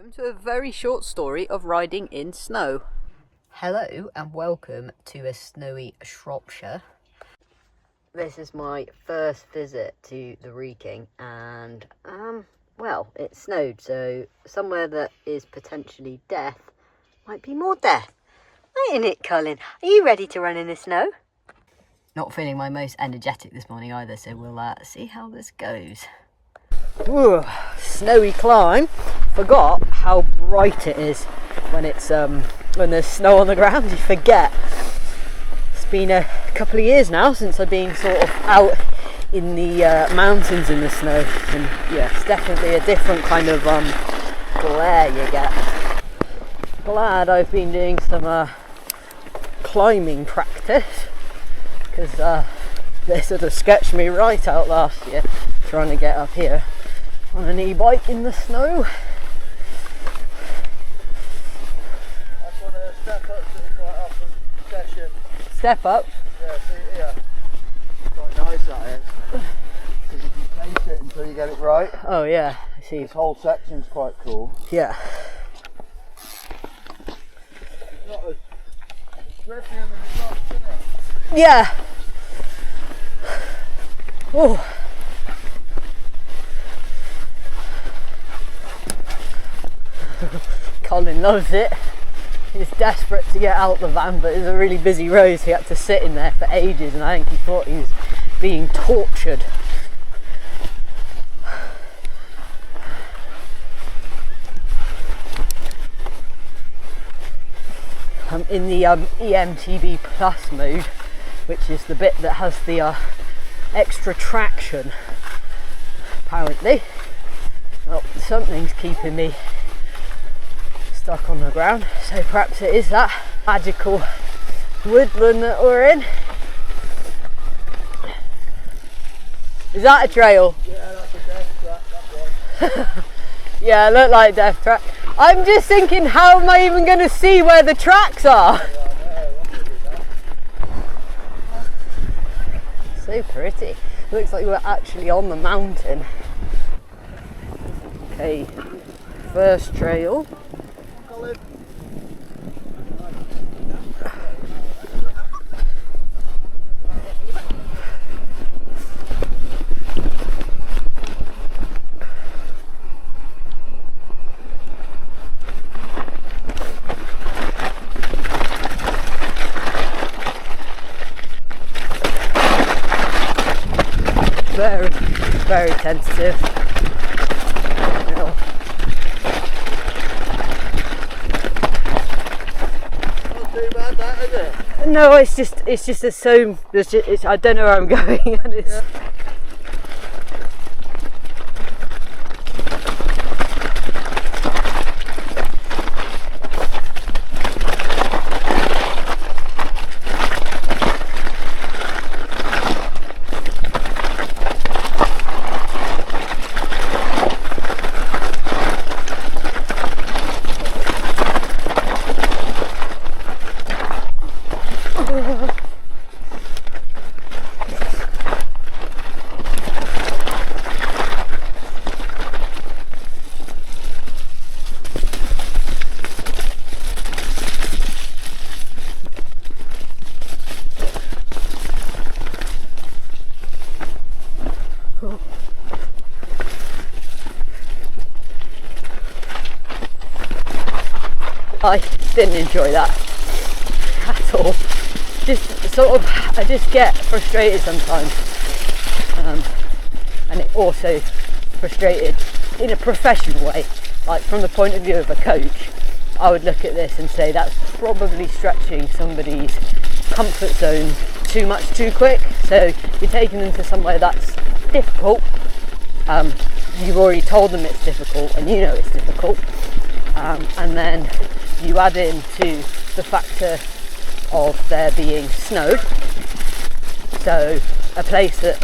Welcome to a very short story of riding in snow. Hello and welcome to a snowy Shropshire. This is my first visit to the Wrekin and well, it snowed, so somewhere that is potentially death might be more death. Ain't it, Colin? Are you ready to run in the snow? Not feeling my most energetic this morning either, so we'll see how this goes. Ooh, snowy climb. Forgot how bright it is when it's when there's snow on the ground. You forget. It's been a couple of years now since I've been sort of out in the mountains in the snow, and yeah, it's definitely a different kind of glare you get. Glad I've been doing some climbing practice, because they sort of sketched me right out last year trying to get up here on an e-bike in the snow. That's one of the step-ups that are quite often session. Step up? Yeah, see, yeah. Quite nice that is. Because if you pace it until you get it right. Oh yeah, I see. This whole section's quite cool. Yeah. It's not as grippier than it looks, isn't it? Yeah. Oh. Colin loves it. He's desperate to get out the van, but it's a really busy road, so he had to sit in there for ages, and I think he thought he was being tortured. I'm in the EMTB Plus mode, which is the bit that has the extra traction, apparently. Well, something's keeping me stuck on the ground, so perhaps it is that magical woodland that we're in. Is that a trail? Yeah, that's a death trap, that one. Yeah, it looked like death track. I'm just thinking, how am I even going to see where the tracks are? Yeah, I know, I'm gonna do that. So pretty. Looks like we're actually on the mountain. Okay, first trail. Colin. Very, very tentative. Not too bad that, is it? No, it's just a so. I don't know where I'm going, and it's. Yeah. I didn't enjoy that at all. I just get frustrated sometimes, and it also frustrated in a professional way. Like from the point of view of a coach, I would look at this and say that's probably stretching somebody's comfort zone too much too quick. So you're taking them to somewhere that's difficult. You've already told them it's difficult, and you know it's difficult, and then you add in to the factor of there being snow, so a place that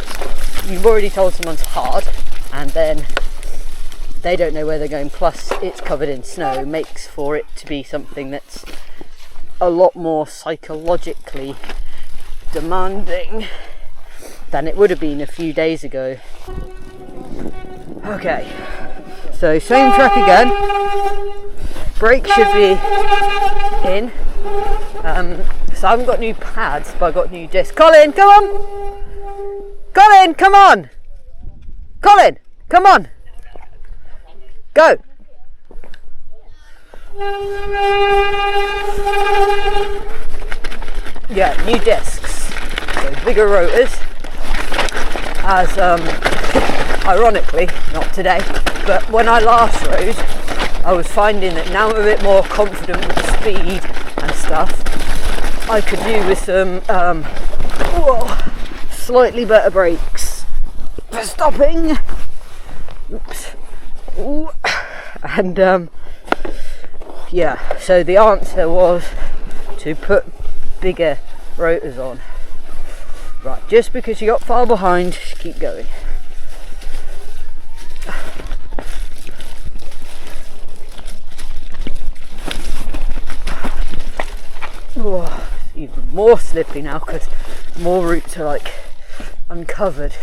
you've already told someone's hard, and then they don't know where they're going, plus it's covered in snow, makes for it to be something that's a lot more psychologically demanding than it would have been a few days ago. Okay, so same track again. brake should be in. So I haven't got new pads, but I've got new discs. Colin, come on! Colin, come on! Colin, come on! Go! Yeah, new discs, so bigger rotors. As ironically, not today, but when I last rode, I was finding that now I'm a bit more confident with speed and stuff. I could do with some slightly better brakes for stopping. Oops. Ooh. And yeah, so the answer was to put bigger rotors on. Right, just because you got far behind, keep going. Oh, even more slippy now because more routes are like uncovered.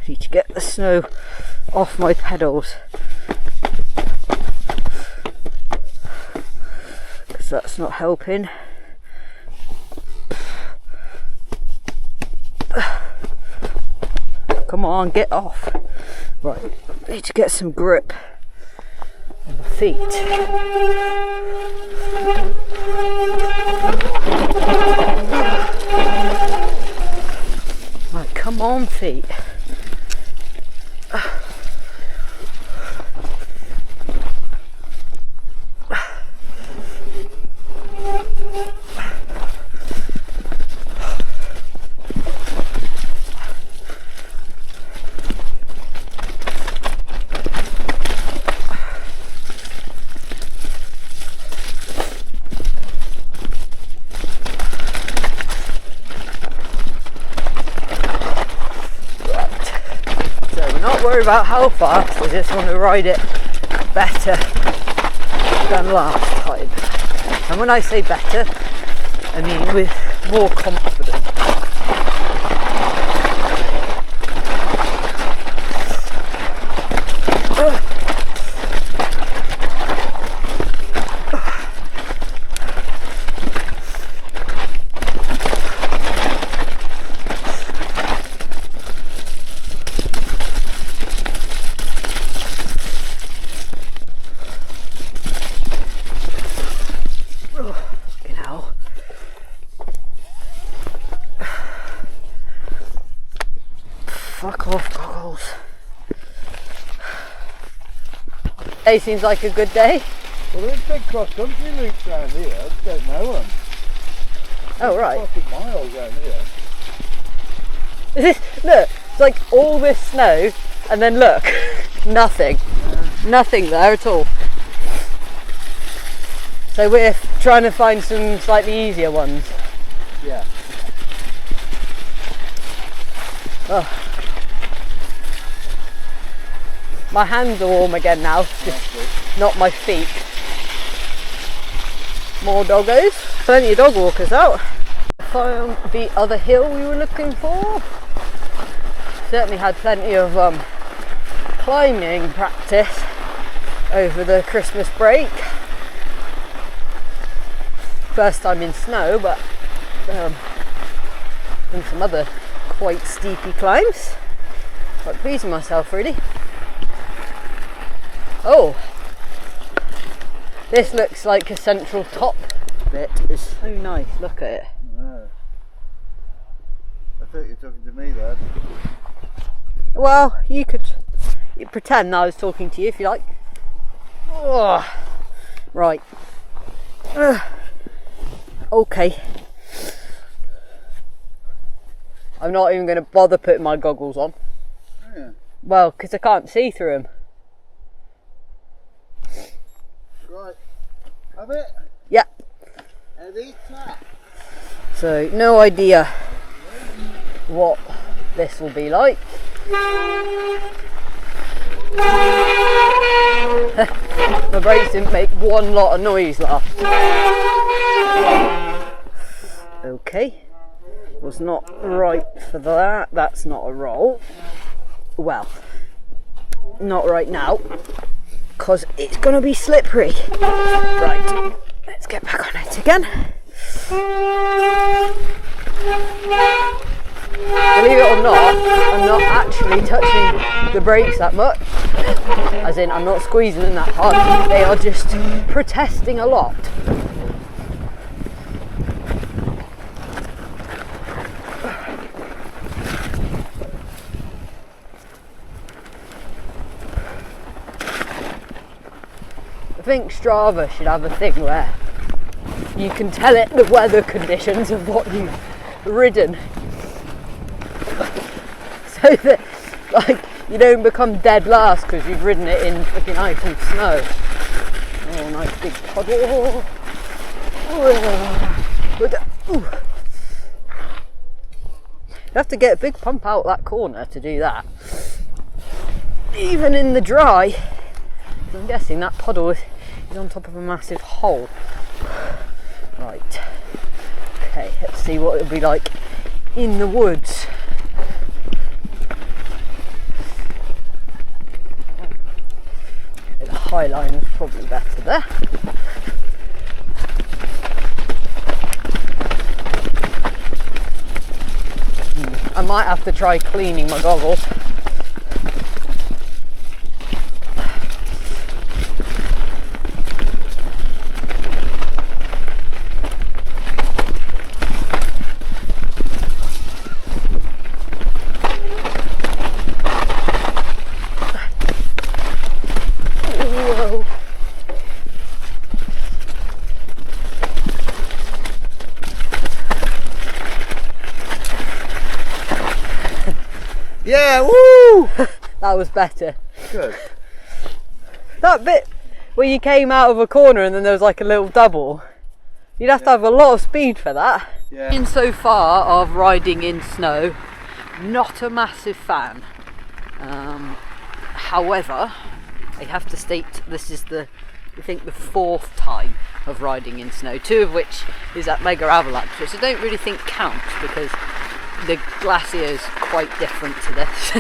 Need to get the snow off my pedals because that's not helping. Come on, get off. Right, need to get some grip on the feet. Right, come on, feet. Worry about how fast, I just want to ride it better than last time. And when I say better, I mean with more confidence. Fuck off, goggles. Today seems like a good day. Well, there's big cross-country routes around here. I just don't know them. Oh, right. Fucking miles around here. Look, it's like all this snow, and then look, nothing. Nothing there at all. So we're trying to find some slightly easier ones. Yeah. Oh. My hands are warm again now, just not my feet. More doggos, plenty of dog walkers out. Found the other hill we were looking for. Certainly had plenty of climbing practice over the Christmas break. First time in snow, but done some other quite steepy climbs. Quite pleased with myself, really. Oh, this looks like a central top bit. It's so nice, look at it. No. I thought you were talking to me then. Well, you pretend I was talking to you if you like. Oh, right. Okay. I'm not even going to bother putting my goggles on. Yeah. Well, because I can't see through them. Right. Have it? Yeah. Heavy tap. So, no idea what this will be like. My brakes didn't make one lot of noise last. Okay. Was not right for that. That's not a roll. well, not right now, because it's going to be slippery. Right, let's get back on it again. Believe it or not, I'm not actually touching the brakes that much, as in I'm not squeezing them that hard, they are just protesting a lot. I think Strava should have a thing where you can tell it the weather conditions of what you've ridden, so that like you don't become dead last because you've ridden it in freaking ice and snow. Oh, nice big puddle. You have to get a big pump out that corner to do that, even in the dry. I'm guessing that puddle is on top of a massive hole. Right, okay, let's see what it'll be like in the woods. The high line is probably better there. I might have to try cleaning my goggles. Yeah, woo! That was better. Good. That bit where you came out of a corner and then there was like a little double, you'd have to have a lot of speed for that. Yeah. In so far of riding in snow, not a massive fan. However, I have to state this is the 4th time of riding in snow, 2 of which is at Mega Avalanche, which I don't really think counts because the glacier is quite different to this.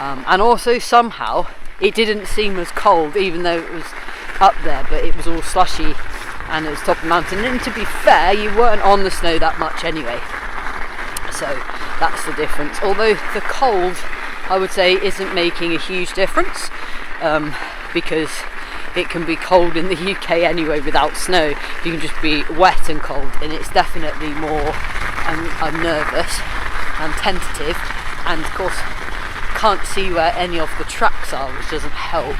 And also somehow it didn't seem as cold, even though it was up there, but it was all slushy and it was top of the mountain. And to be fair, you weren't on the snow that much anyway, so that's the difference. Although the cold, I would say, isn't making a huge difference, because it can be cold in the UK anyway without snow. You can just be wet and cold, and it's definitely more I'm nervous and tentative, and of course can't see where any of the tracks are, which doesn't help,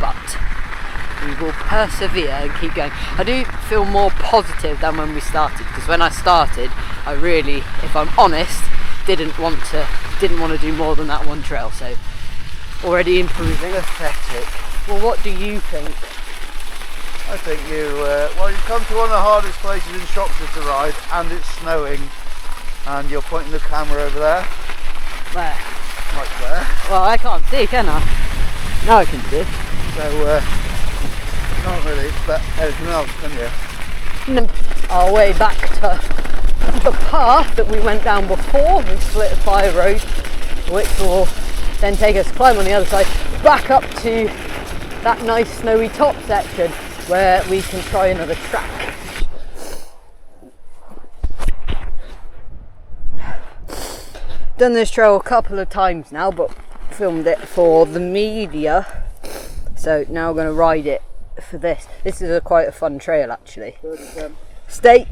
but we will persevere and keep going. I do feel more positive than when we started, because when I started I really, if I'm honest, didn't want to do more than that one trail, so already improving. Pathetic. Well, what do you think? I think you've come to one of the hardest places in Shropshire to ride, and it's snowing, and you're pointing the camera over there. Where? Right there. Well, I can't see, can I? Now I can see. So, not really expect anything else, can you? Our way back to the path that we went down before, we split 5 roads, which will then take us, climb on the other side, back up to that nice snowy top section where we can try another track. Done this trail a couple of times now, but filmed it for the media, so now I'm going to ride it for this. This is quite a fun trail actually. Stay,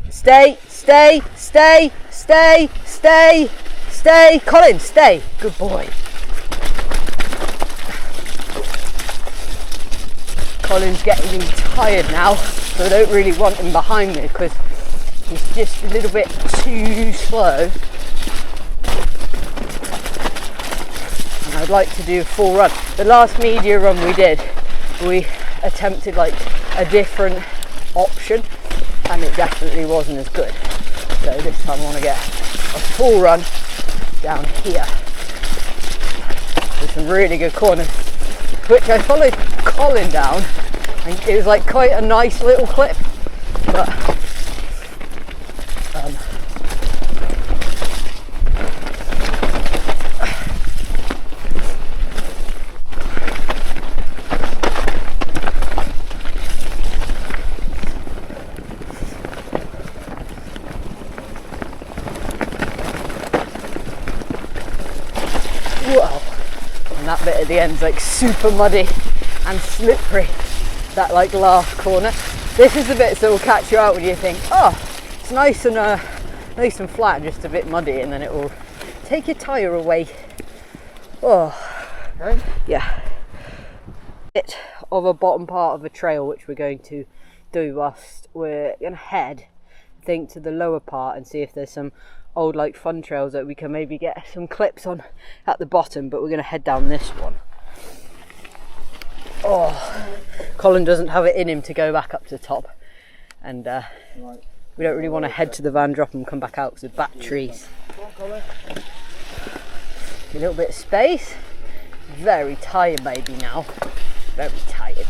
Colin, stay, good boy. Colin's getting tired now, so I don't really want him behind me because he's just a little bit too slow. And I'd like to do a full run. The last media run we did, we attempted like a different option and it definitely wasn't as good. So this time I want to get a full run down here with some really good corners, which I followed Colin down, and it was like quite a nice little clip, but that bit at the end's like super muddy and slippery, that like last corner. This is the bits that will catch you out when you think, oh, it's nice and flat, just a bit muddy, and then it will take your tyre away. Oh, Okay. yeah. Bit of a bottom part of a trail which we're going to do whilst we're going to head, I think, to the lower part and see if there's some old like fun trails that we can maybe get some clips on at the bottom, but we're going to head down this one. Oh, Colin doesn't have it in him to go back up to the top, and we don't really want to head to the van, drop and come back out because of batteries. A little bit of space. Very tired baby now, very tired.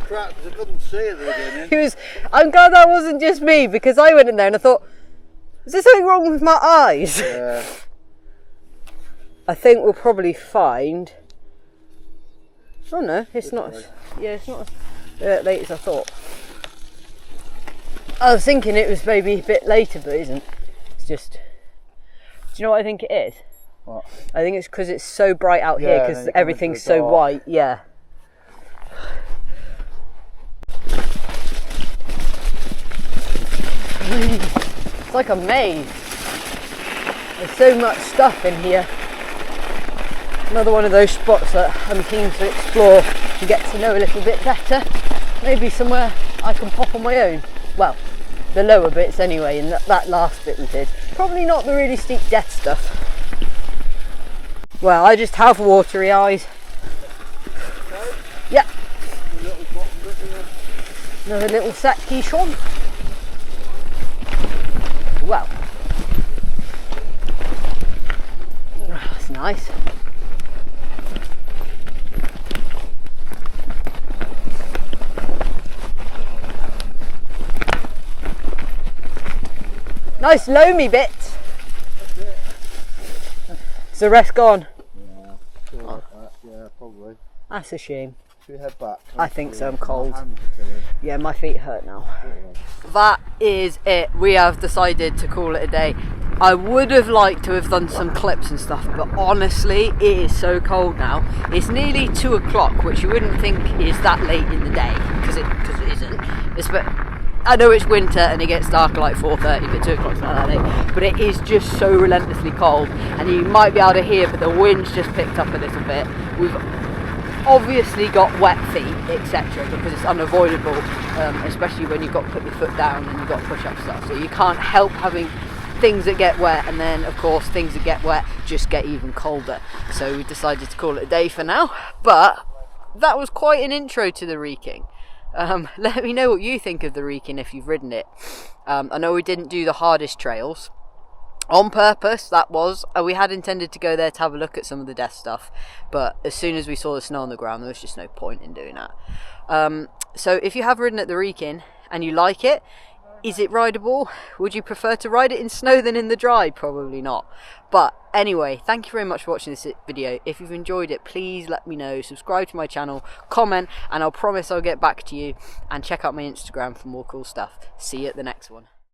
Crap, because I couldn't see at the beginning. I'm glad that wasn't just me, because I went in there and I thought, is there something wrong with my eyes? Yeah. I think we'll probably find, oh no, it's not, yeah, it's not as late as I thought. I was thinking it was maybe a bit later, but it isn't. It's just, do you know what I think it is? What? I think it's because it's so bright out here, Yeah, because then it everything's comes to the so dark. white, yeah. It's like a maze. There's so much stuff in here. Another one of those spots that I'm keen to explore and get to know a little bit better. Maybe somewhere I can pop on my own. Well, the lower bits anyway, and that last bit we did. Probably not the really steep death stuff. Well, I just have watery eyes. Yeah. Another little set quichon. Well, that's nice. Nice loamy bit. Is the rest gone? Yeah, feel like that. Yeah, probably. That's a shame. Should we head back? I think so, I'm cold. My hands are tired. Yeah, my feet hurt now. That is it. We have decided to call it a day. I would have liked to have done some clips and stuff, but honestly, it is so cold now. It's nearly 2 o'clock, which you wouldn't think is that late in the day, because it isn't. I know it's winter and it gets dark at like 4:30, but 2 o'clock's not that late. But it is just so relentlessly cold, and you might be able to hear, but the wind's just picked up a little bit. We've obviously got wet feet, etc., because it's unavoidable, especially when you've got to put your foot down and you've got to push up stuff. So you can't help having things that get wet, and then of course things that get wet just get even colder. So we decided to call it a day for now. But that was quite an intro to the Reeking. Let me know what you think of the Reeking if you've ridden it. I know we didn't do the hardest trails on purpose. That was we had intended to go there to have a look at some of the death stuff, but as soon as we saw the snow on the ground, there was just no point in doing that. So if you have ridden at the Reeking and you like it, is it rideable? Would you prefer to ride it in snow than in the dry? Probably not. But anyway, thank you very much for watching this video. If you've enjoyed it, please let me know. Subscribe to my channel, comment, and I'll promise I'll get back to you. And check out my Instagram for more cool stuff. See you at the next one.